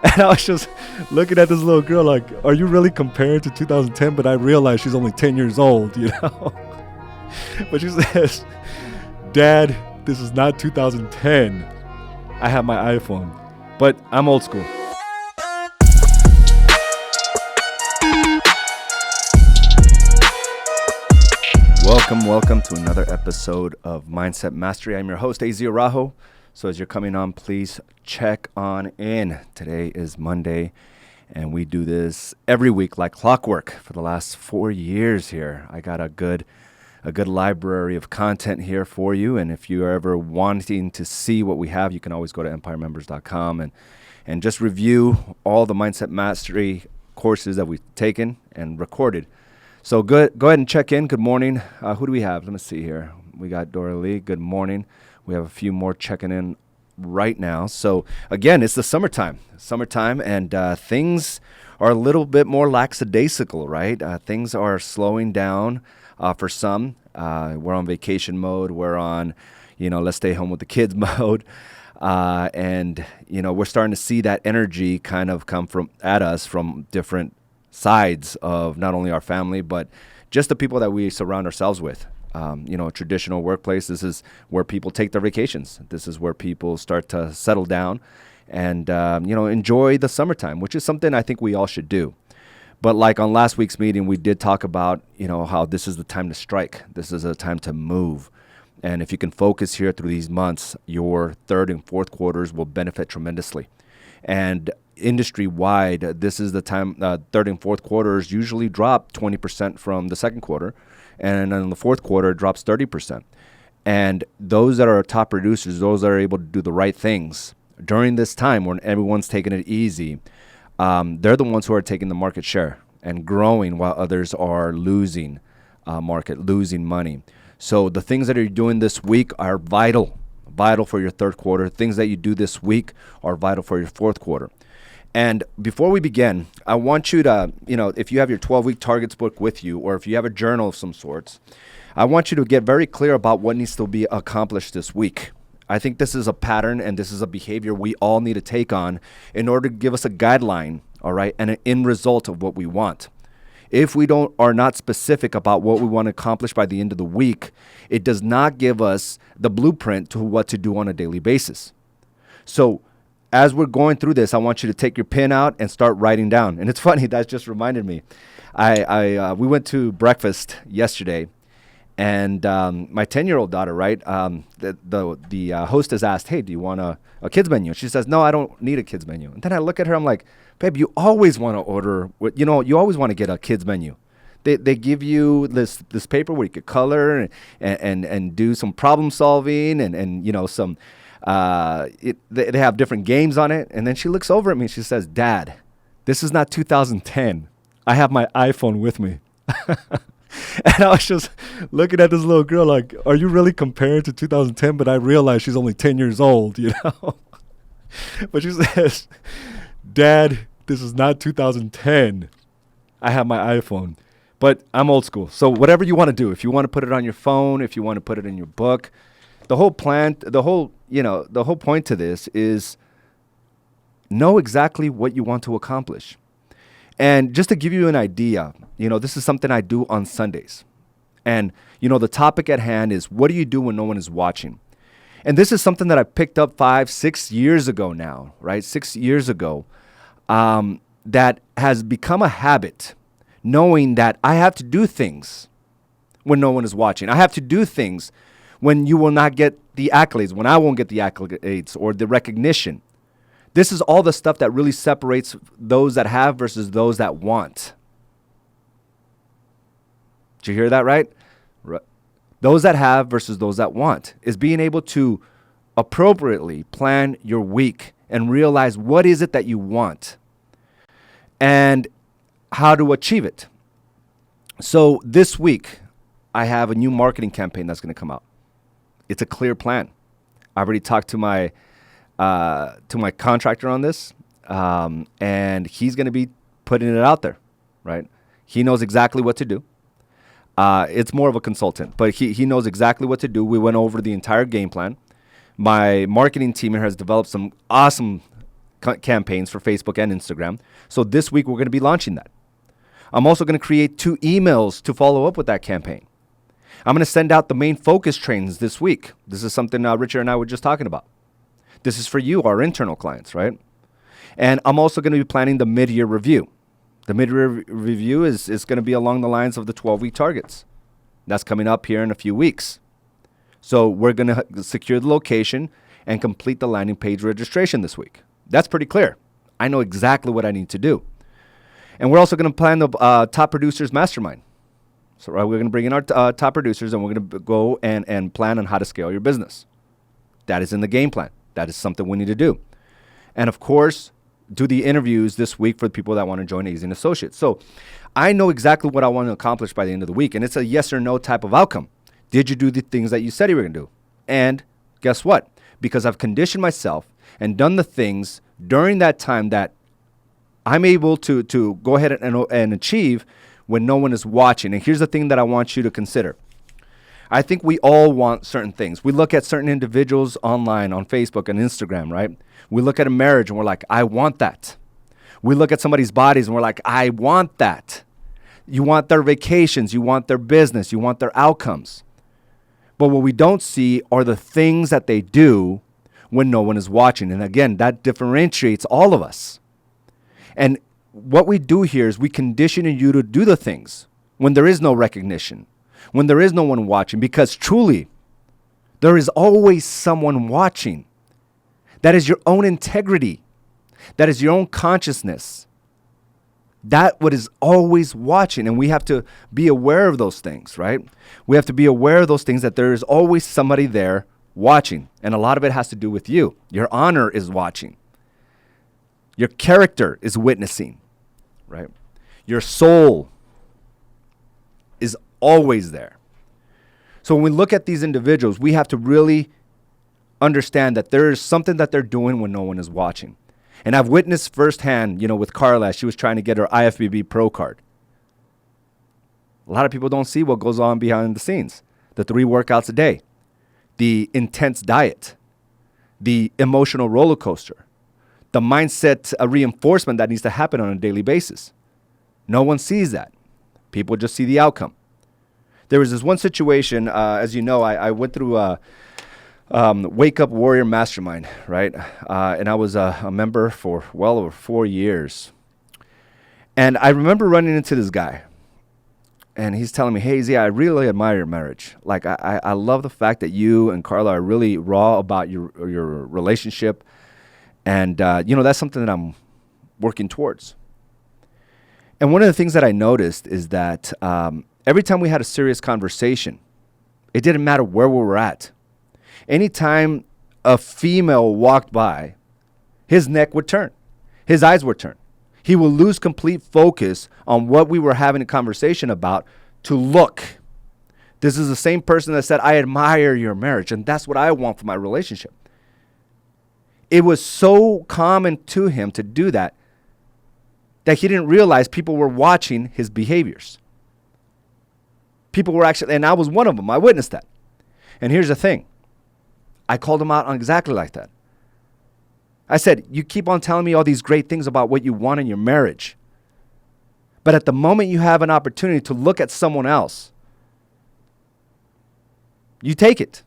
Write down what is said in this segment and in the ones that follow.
And I was just looking at this little girl like, are you really comparing to 2010? But I realized she's only 10 years old, you know? But she says, Dad, this is not 2010. I have my iPhone, but I'm old school. Welcome to another episode of Mindset Mastery. I'm your host, Araujo. So as you're coming on, please check on in. Today is Monday, and we do this every week like clockwork for the last 4 years here. I got a good library of content here for you, and if you're ever wanting to see what we have, you can always go to empiremembers.com and just review all the Mindset Mastery courses that we've taken and recorded. So go ahead and check in. Good morning. Who do we have? Let me see here. We got Dora Lee. Good morning. We have a few more checking in right now. So again, it's the summertime, and things are a little bit more lackadaisical, right? Things are slowing down for some. We're on vacation mode. We're on, let's stay home with the kids mode. And we're starting to see that energy kind of come at us from different sides of not only our family, but just the people that we surround ourselves with. A traditional workplace, this is where people take their vacations. This is where people start to settle down and, enjoy the summertime, which is something I think we all should do. But like on last week's meeting, we did talk about, how this is the time to strike. This is a time to move. And if you can focus here through these months, your third and fourth quarters will benefit tremendously. And industry-wide, this is the time, third and fourth quarters usually drop 20% from the second quarter. And in the fourth quarter, it drops 30%. And those that are top producers, those that are able to do the right things during this time when everyone's taking it easy, they're the ones who are taking the market share and growing while others are losing losing money. So the things that you're doing this week are vital for your third quarter. Things that you do this week are vital for your fourth quarter. And before we begin, I want you to, if you have your 12-week targets book with you, or if you have a journal of some sorts, I want you to get very clear about what needs to be accomplished this week. I think this is a pattern and this is a behavior we all need to take on in order to give us a guideline, all right, and an end result of what we want. If we are not specific about what we want to accomplish by the end of the week, it does not give us the blueprint to what to do on a daily basis. So as we're going through this, I want you to take your pen out and start writing down. And it's funny, that just reminded me. We went to breakfast yesterday, and my 10-year-old daughter, right, the hostess asked, hey, do you want a kids menu? She says, no, I don't need a kids menu. And then I look at her, I'm like, babe, you always want to order, you always want to get a kids menu. They give you this paper where you could color and do some problem solving and some. They have different games on it. And then she looks over at me and she says, Dad, this is not 2010. I have my iPhone with me. And I was just looking at this little girl like, are you really comparing to 2010? But I realized she's only 10 years old, But she says, Dad, this is not 2010. I have my iPhone, but I'm old school. So whatever you want to do, if you want to put it on your phone, if you want to put it in your book, the whole point to this is know exactly what you want to accomplish. And just to give you an idea, this is something I do on Sundays. And, the topic at hand is, what do you do when no one is watching? And this is something that I picked up 5-6 years ago now, right? 6 years ago, that has become a habit, knowing that I have to do things when no one is watching. I have to do things when you will not get the accolades, when I won't get the accolades or the recognition. This is all the stuff that really separates those that have versus those that want. Did you hear that right? Those that have versus those that want is being able to appropriately plan your week and realize what is it that you want and how to achieve it. So this week, I have a new marketing campaign that's going to come out. It's a clear plan. I already talked to my contractor on this, and he's going to be putting it out there, right? He knows exactly what to do. It's more of a consultant, but he knows exactly what to do. We went over the entire game plan. My marketing team here has developed some awesome campaigns for Facebook and Instagram. So this week we're going to be launching that. I'm also going to create 2 emails to follow up with that campaign. I'm going to send out the main focus trains this week. This is something Richard and I were just talking about. This is for you, our internal clients, right? And I'm also going to be planning the mid-year review. The mid-year review is going to be along the lines of the 12-week targets. That's coming up here in a few weeks. So we're going to secure the location and complete the landing page registration this week. That's pretty clear. I know exactly what I need to do. And we're also going to plan the top producers mastermind. So we're going to bring in our top producers, and we're going to go and plan on how to scale your business. That is in the game plan. That is something we need to do. And of course, do the interviews this week for the people that want to join AZ & Associates. So I know exactly what I want to accomplish by the end of the week, and it's a yes or no type of outcome. Did you do the things that you said you were going to do? And guess what? Because I've conditioned myself and done the things during that time that I'm able to go ahead and achieve when no one is watching. And here's the thing that I want you to consider. I think we all want certain things. We look at certain individuals online on Facebook and Instagram, right? We look at a marriage and we're like, I want that. We look at somebody's bodies and we're like, I want that. You want their vacations. You want their business. You want their outcomes. But what we don't see are the things that they do when no one is watching. And again, that differentiates all of us. And what we do here is we condition you to do the things when there is no recognition, when there is no one watching, because truly, there is always someone watching. That is your own integrity. That is your own consciousness. That what is always watching, and we have to be aware of those things, right? We have to be aware of those things, that there is always somebody there watching, and a lot of it has to do with you. Your honor is watching. Your character is witnessing, right? Your soul is always there. So when we look at these individuals, we have to really understand that there is something that they're doing when no one is watching. And I've witnessed firsthand, with Carla, she was trying to get her IFBB Pro card. A lot of people don't see what goes on behind the scenes. The 3 workouts a day, the intense diet, the emotional roller coaster, the mindset reinforcement that needs to happen on a daily basis. No one sees that. People just see the outcome. There was this one situation, as you know, I went through Wake Up Warrior Mastermind, right? And I was a member for well over 4 years. And I remember running into this guy. And he's telling me, hey, Z, I really admire your marriage. Like, I love the fact that you and Carla are really raw about your relationship. And, that's something that I'm working towards. And one of the things that I noticed is that every time we had a serious conversation, it didn't matter where we were at. Anytime a female walked by, his neck would turn. His eyes would turn. He would lose complete focus on what we were having a conversation about to look. This is the same person that said, I admire your marriage, and that's what I want for my relationship. It was so common to him to do that he didn't realize people were watching his behaviors. People were actually, and I was one of them. I witnessed that. And here's the thing. I called him out on exactly like that. I said, you keep on telling me all these great things about what you want in your marriage. But at the moment you have an opportunity to look at someone else, you take it.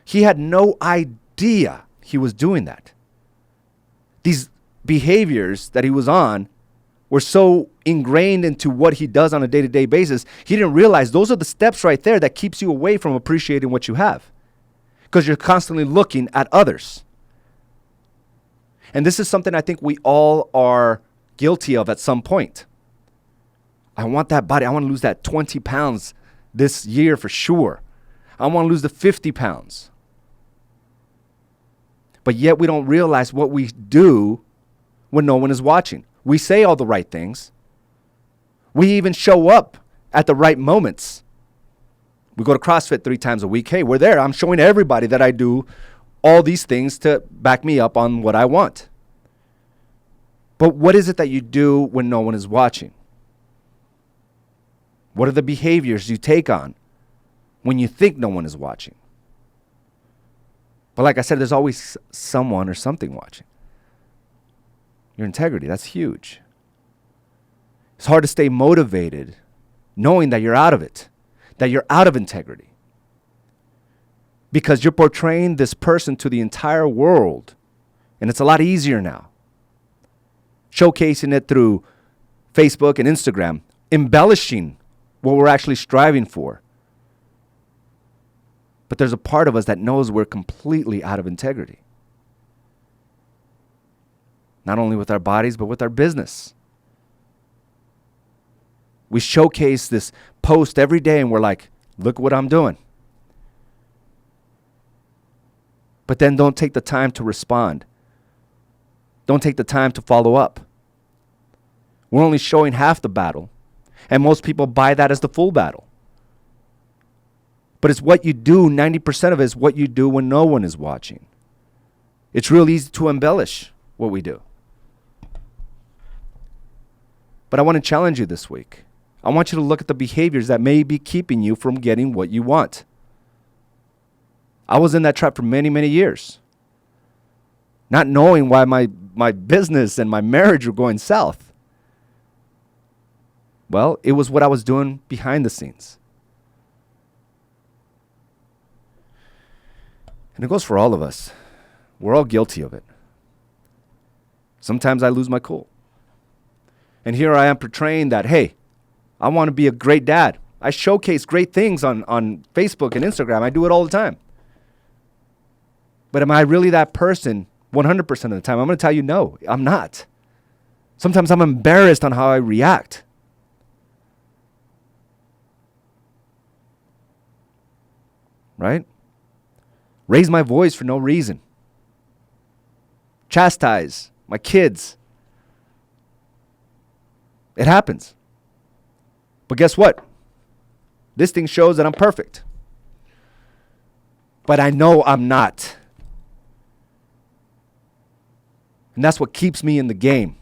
He had no idea he was doing that. These behaviors that he was on were so ingrained into what he does on a day-to-day basis, he didn't realize those are the steps right there that keeps you away from appreciating what you have. Because you're constantly looking at others. And this is something I think we all are guilty of at some point. I want that body. I want to lose that 20 pounds this year for sure. I want to lose the 50 pounds. But yet we don't realize what we do when no one is watching. We say all the right things. We even show up at the right moments. We go to CrossFit 3 times a week. Hey, we're there. I'm showing everybody that I do all these things to back me up on what I want. But what is it that you do when no one is watching? What are the behaviors you take on when you think no one is watching? But like I said, there's always someone or something watching. Your integrity, that's huge. It's hard to stay motivated knowing that you're out of it, that you're out of integrity. Because you're portraying this person to the entire world. And it's a lot easier now. Showcasing it through Facebook and Instagram, embellishing what we're actually striving for. But there's a part of us that knows we're completely out of integrity. Not only with our bodies, but with our business. We showcase this post every day and we're like, look what I'm doing. But then don't take the time to respond. Don't take the time to follow up. We're only showing half the battle. And most people buy that as the full battle. But it's what you do, 90% of it is what you do when no one is watching. It's real easy to embellish what we do. But I want to challenge you this week. I want you to look at the behaviors that may be keeping you from getting what you want. I was in that trap for many, many years. Not knowing why my business and my marriage were going south. Well, it was what I was doing behind the scenes. And it goes for all of us. We're all guilty of it. Sometimes I lose my cool. And here I am portraying that, hey, I want to be a great dad. I showcase great things on Facebook and Instagram. I do it all the time. But am I really that person 100% of the time? I'm going to tell you, no, I'm not. Sometimes I'm embarrassed on how I react. Right? Raise my voice for no reason. Chastise my kids. It happens. But guess what? This thing shows that I'm perfect. But I know I'm not. And that's what keeps me in the game.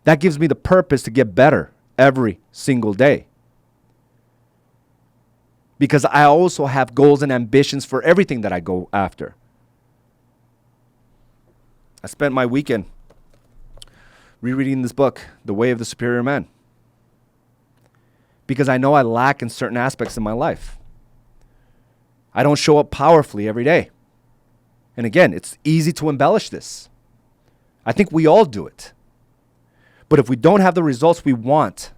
That gives me the purpose to get better every single day. Because I also have goals and ambitions for everything that I go after. I spent my weekend rereading this book, The Way of the Superior Man. Because I know I lack in certain aspects of my life. I don't show up powerfully every day. And again, it's easy to embellish this. I think we all do it. But if we don't have the results we want,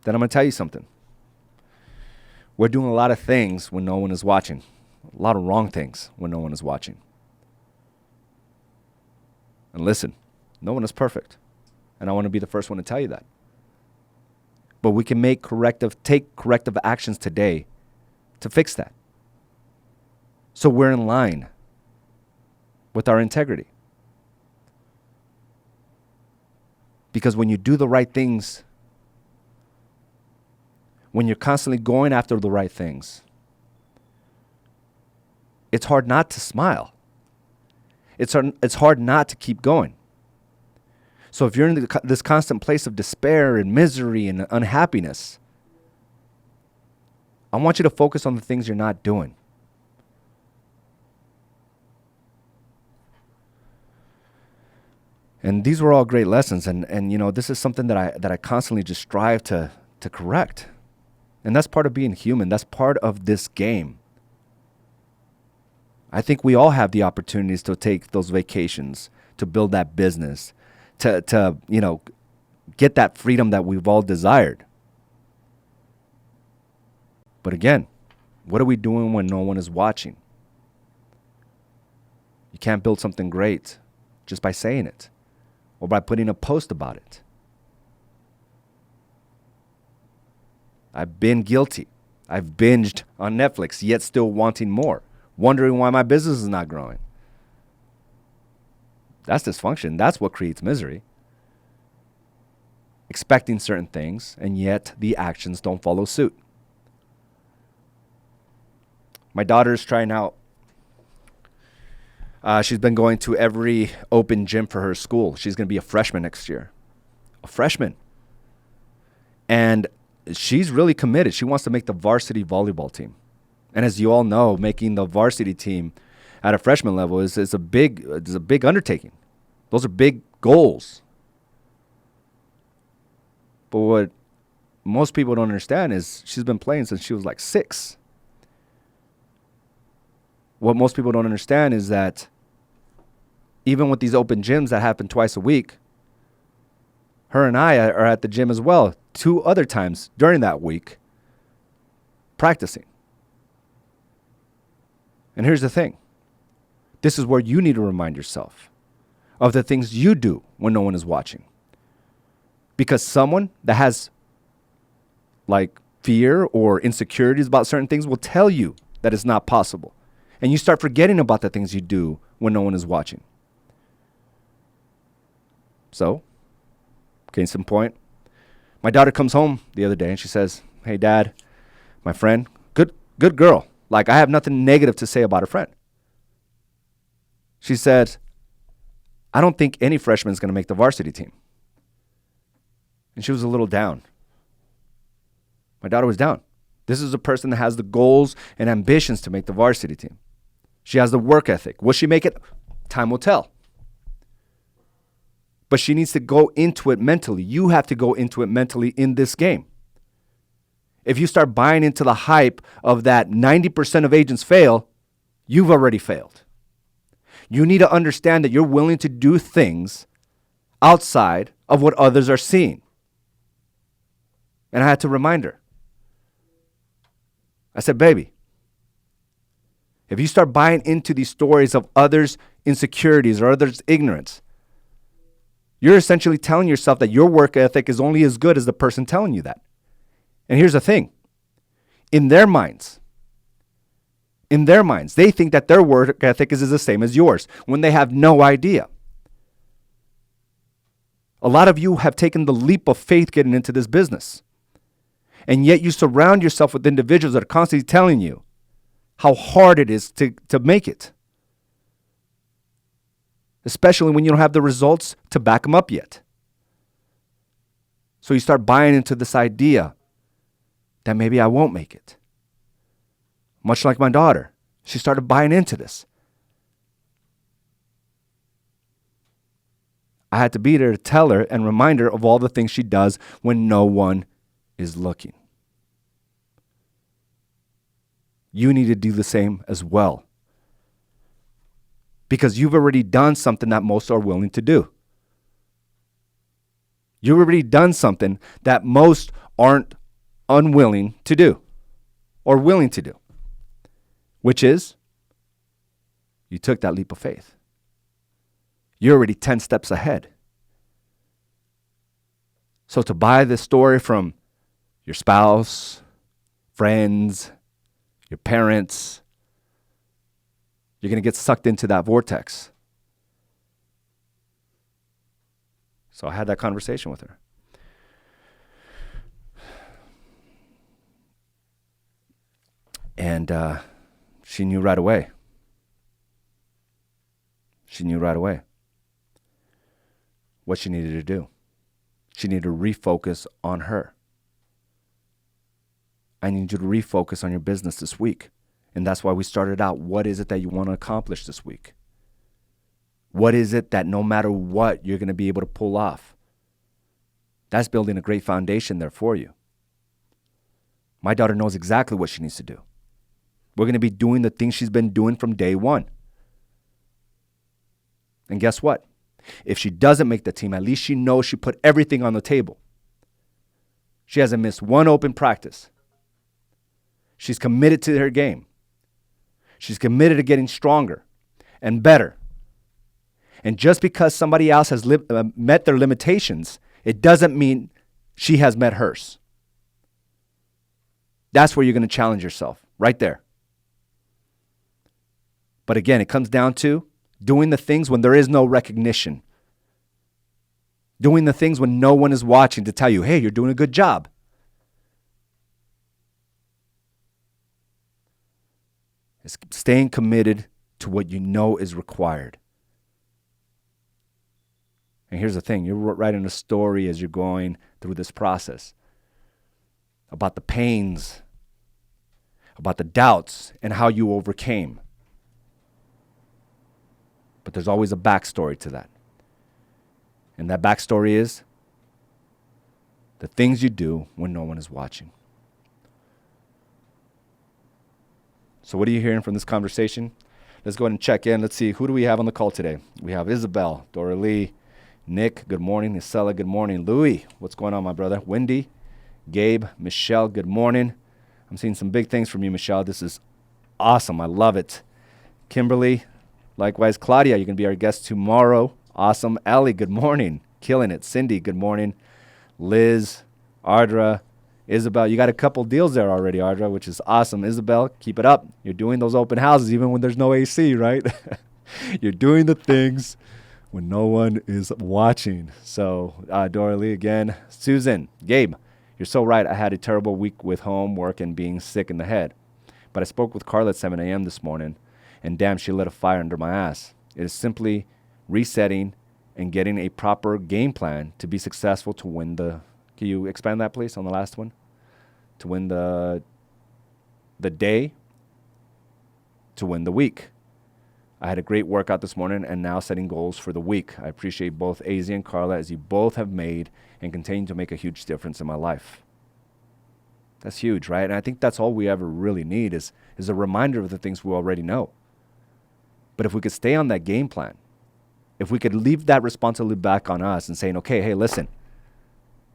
then I'm going to tell you something. We're doing a lot of things when no one is watching. A lot of wrong things when no one is watching. And listen, no one is perfect. And I want to be the first one to tell you that. But we can take corrective actions today to fix that. So we're in line with our integrity. Because when you do the right things, when you're constantly going after the right things, it's hard not to smile. It's hard not to keep going. So if you're in this constant place of despair and misery and unhappiness, I want you to focus on the things you're not doing. And these were all great lessons. And you know, this is something that I constantly just strive to correct. And that's part of being human. That's part of this game. I think we all have the opportunities to take those vacations, to build that business, to you know, get that freedom that we've all desired. But again, what are we doing when no one is watching? You can't build something great just by saying it or by putting a post about it. I've been guilty. I've binged on Netflix, yet still wanting more, wondering why my business is not growing. That's dysfunction. That's what creates misery. Expecting certain things, and yet the actions don't follow suit. My daughter's trying out. She's been going to every open gym for her school. She's going to be a freshman next year. A freshman. And she's really committed. She wants to make the varsity volleyball team. And as you all know, making the varsity team at a freshman level is a big undertaking. Those are big goals. But what most people don't understand is she's been playing since she was like 6. What most people don't understand is that even with these open gyms that happen twice a week, her and I are at the gym as well 2 other times during that week practicing. And here's the thing. This is where you need to remind yourself of the things you do when no one is watching. Because someone that has like fear or insecurities about certain things will tell you that it's not possible. And you start forgetting about the things you do when no one is watching. So, case in point, my daughter comes home the other day and she says, "Hey, Dad, my friend, good girl. Like, I have nothing negative to say about her friend." She said, "I don't think any freshman is going to make the varsity team." And she was a little down. My daughter was down. This is a person that has the goals and ambitions to make the varsity team. She has the work ethic. Will she make it? Time will tell. But she needs to go into it mentally. You have to go into it mentally in this game. If you start buying into the hype of that 90% of agents fail, you've already failed. You need to understand that you're willing to do things outside of what others are seeing. And I had to remind her. I said, "Baby, if you start buying into these stories of others' insecurities or others' ignorance, you're essentially telling yourself that your work ethic is only as good as the person telling you that." And here's the thing. In their minds, they think that their work ethic is the same as yours when they have no idea. A lot of you have taken the leap of faith getting into this business. And yet you surround yourself with individuals that are constantly telling you how hard it is to make it. Especially when you don't have the results to back them up yet. So you start buying into this idea that maybe I won't make it. Much like my daughter, she started buying into this. I had to be there to tell her and remind her of all the things she does when no one is looking. You need to do the same as well. Because you've already done something that most are willing to do. You've already done something that most aren't unwilling to do or willing to do, which is you took that leap of faith. You're already 10 steps ahead. So to buy this story from your spouse, friends, your parents, you're going to get sucked into that vortex. So I had that conversation with her. And she knew right away. She knew right away what she needed to do. She needed to refocus on her. I need you to refocus on your business this week. And that's why we started out. What is it that you want to accomplish this week? What is it that no matter what, you're going to be able to pull off? That's building a great foundation there for you. My daughter knows exactly what she needs to do. We're going to be doing the things she's been doing from day one. And guess what? If she doesn't make the team, at least she knows she put everything on the table. She hasn't missed one open practice. She's committed to her game. She's committed to getting stronger and better. And just because somebody else has met their limitations, it doesn't mean she has met hers. That's where you're going to challenge yourself, right there. But again, it comes down to doing the things when there is no recognition. Doing the things when no one is watching to tell you, hey, you're doing a good job. It's staying committed to what you know is required. And here's the thing, you're writing a story as you're going through this process about the pains, about the doubts, and how you overcame. But there's always a backstory to that. And that backstory is the things you do when no one is watching. So what are you hearing from this conversation? Let's go ahead and check in. Let's see, who do we have on the call today? We have Isabel, Dora Lee, Nick, good morning. Isela, good morning. Louis, what's going on, my brother? Wendy, Gabe, Michelle, good morning. I'm seeing some big things from you, Michelle. This is awesome. I love it. Kimberly, likewise. Claudia, you can be our guest tomorrow. Awesome. Ellie, good morning. Killing it. Cindy, good morning. Liz, Ardra, Isabel, you got a couple deals there already, Ardra, which is awesome. Isabel, keep it up. You're doing those open houses even when there's no AC, right? You're doing the things when no one is watching. So, Dora Lee again. Susan, Gabe, you're so right. I had a terrible week with homework and being sick in the head. But I spoke with Carla at 7 a.m. this morning, and damn, she lit a fire under my ass. It is simply resetting and getting a proper game plan to be successful to win the... Can you expand that, please, on the last one? To win the day, to win the week. I had a great workout this morning and now setting goals for the week. I appreciate both AZ and Carla as you both have made and continue to make a huge difference in my life. That's huge, right? And I think that's all we ever really need is a reminder of the things we already know. But if we could stay on that game plan, if we could leave that responsibility back on us and saying, okay, hey, listen,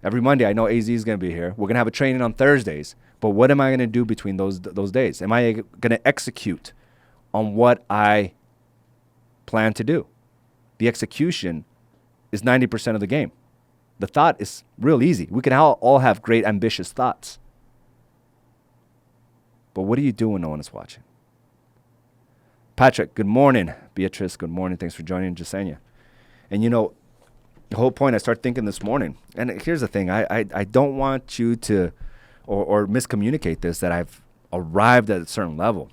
every Monday, I know AZ is going to be here. We're going to have a training on Thursdays. But what am I going to do between those days? Am I going to execute on what I plan to do? The execution is 90% of the game. The thought is real easy. We can all have great, ambitious thoughts. But what do you do when no one is watching? Patrick, good morning. Beatrice, good morning. Thanks for joining. Jasenia. And you know, the whole point I started thinking this morning, and here's the thing, I don't want you to or miscommunicate this, that I've arrived at a certain level.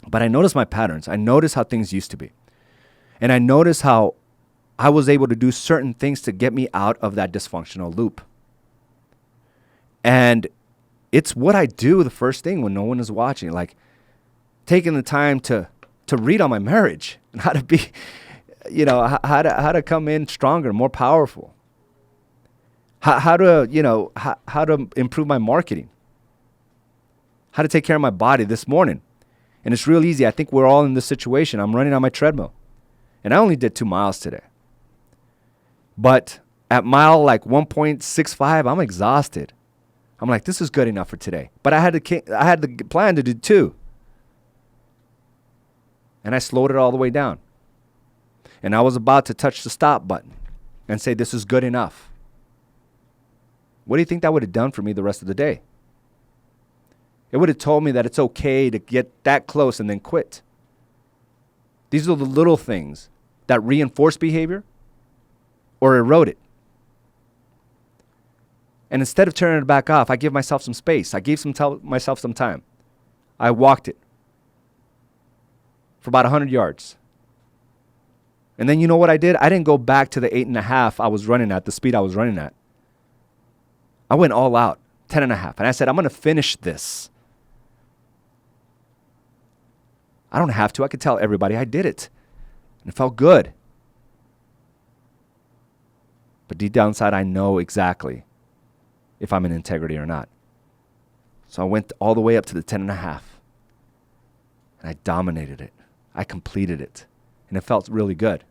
But I notice my patterns. I notice how things used to be. And I notice how I was able to do certain things to get me out of that dysfunctional loop. And it's what I do the first thing when no one is watching, like taking the time to read on my marriage and how to be... how to come in stronger, more powerful. How to improve my marketing. How to take care of my body this morning. And it's real easy. I think we're all in this situation. I'm running on my treadmill. And I only did 2 miles today. But at mile like 1.65, I'm exhausted. I'm like, this is good enough for today. But I had the plan to do 2. And I slowed it all the way down. And I was about to touch the stop button and say, this is good enough. What do you think that would have done for me the rest of the day? It would have told me that it's okay to get that close and then quit. These are the little things that reinforce behavior or erode it. And instead of turning it back off, I give myself some space. I gave myself some time. I walked it for about 100 yards. And then you know what I did? I didn't go back to the 8.5 I was running at, the speed I was running at. I went all out, 10.5. And I said, I'm going to finish this. I don't have to. I could tell everybody I did it. And it felt good. But deep down inside, I know exactly if I'm in integrity or not. So I went all the way up to the 10.5. And I dominated it. I completed it. And it felt really good.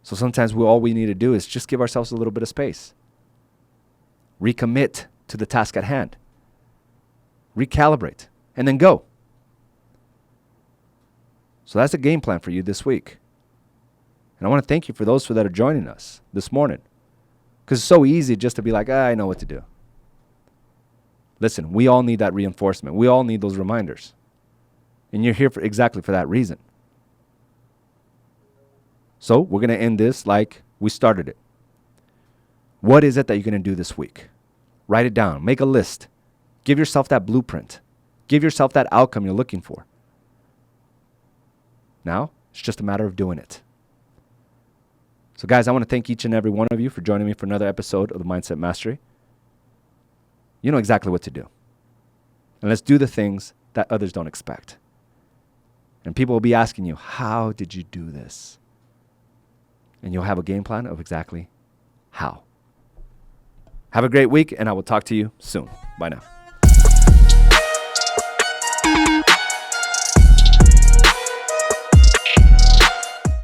So sometimes all we need to do is just give ourselves a little bit of space. Recommit to the task at hand. Recalibrate. And then go. So that's a game plan for you this week. And I want to thank you for those that are joining us this morning. Because it's so easy just to be like, I know what to do. Listen, we all need that reinforcement. We all need those reminders. And you're here exactly for that reason. So we're going to end this like we started it. What is it that you're going to do this week? Write it down. Make a list. Give yourself that blueprint. Give yourself that outcome you're looking for. Now, it's just a matter of doing it. So guys, I want to thank each and every one of you for joining me for another episode of the Mindset Mastery. You know exactly what to do. And let's do the things that others don't expect. And people will be asking you, how did you do this? And you'll have a game plan of exactly how. Have a great week, and I will talk to you soon. Bye now.